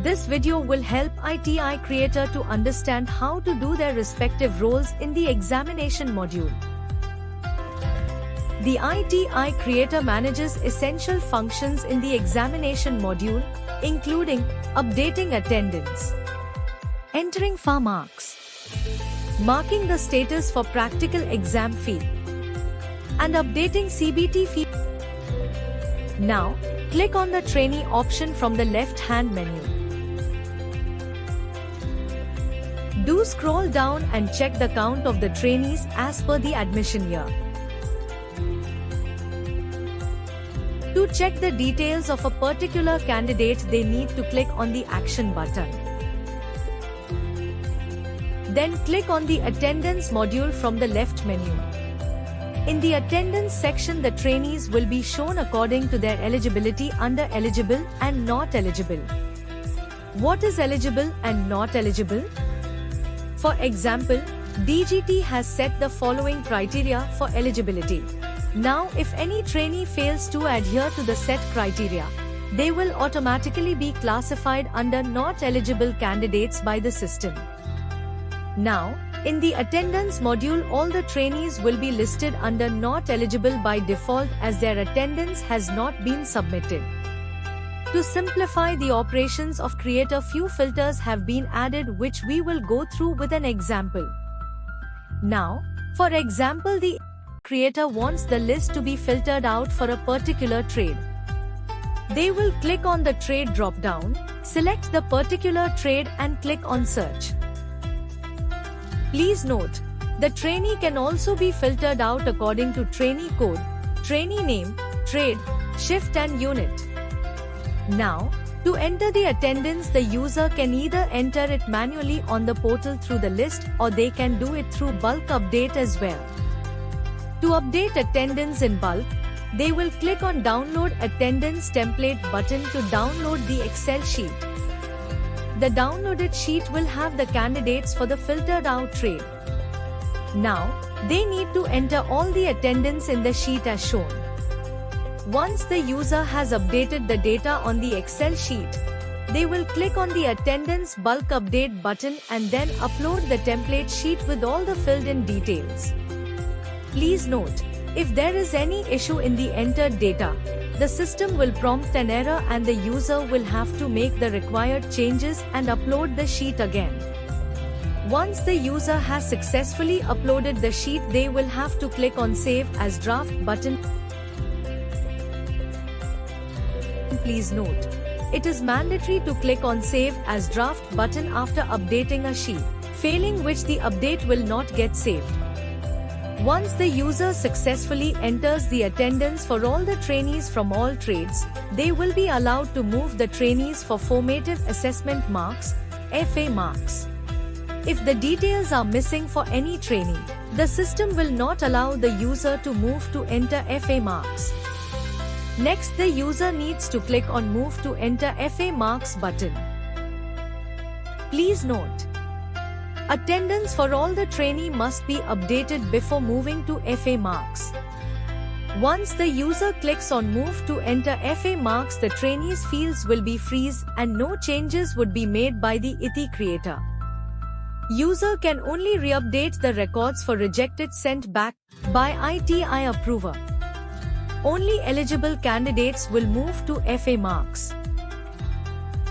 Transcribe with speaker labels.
Speaker 1: This video will help ITI creator to understand how to do their respective roles in the examination module. The ITI creator manages essential functions in the examination module, including updating attendance, entering FA marks, marking the status for practical exam fee, and updating CBT fee. Now, click on the trainee option from the left-hand menu. Do scroll down and check the count of the trainees as per the admission year. To check the details of a particular candidate, they need to click on the Action button. Then click on the Attendance module from the left menu. In the Attendance section, the trainees will be shown according to their eligibility under Eligible and Not Eligible. What is eligible and not eligible? For example, DGT has set the following criteria for eligibility. Now, if any trainee fails to adhere to the set criteria, they will automatically be classified under not eligible candidates by the system. Now, in the Attendance module, all the trainees will be listed under not eligible by default as their attendance has not been submitted. To simplify the operations of creator, few filters have been added which we will go through with an example. Now, for example, the creator wants the list to be filtered out for a particular trade. They will click on the trade drop-down, select the particular trade and click on search. Please note, the trainee can also be filtered out according to trainee code, trainee name, trade, shift and unit. Now, to enter the attendance, the user can either enter it manually on the portal through the list, or they can do it through bulk update as well. To update attendance in bulk, they will click on Download Attendance Template button to download the Excel sheet. The downloaded sheet will have the candidates for the filtered out trade. Now, they need to enter all the attendance in the sheet as shown. Once the user has updated the data on the Excel sheet, they will click on the Attendance Bulk Update button and then upload the template sheet with all the filled in details. Please note, if there is any issue in the entered data, the system will prompt an error and the user will have to make the required changes and upload the sheet again. Once the user has successfully uploaded the sheet, they will have to click on Save as Draft button. Please note, it is mandatory to click on Save as Draft button after updating a sheet, failing which the update will not get saved. Once the user successfully enters the attendance for all the trainees from all trades, they will be allowed to move the trainees for formative assessment marks, FA marks. If the details are missing for any trainee, the system will not allow the user to move to enter FA marks. Next, the user needs to click on Move to Enter FA Marks button. Please note, attendance for all the trainee must be updated before moving to FA marks. Once the user clicks on Move to Enter FA marks, the trainees fields will be freeze and no changes would be made by the ITI creator. User can only re-update the records for rejected sent back by ITI approver. Only eligible candidates will move to FA marks.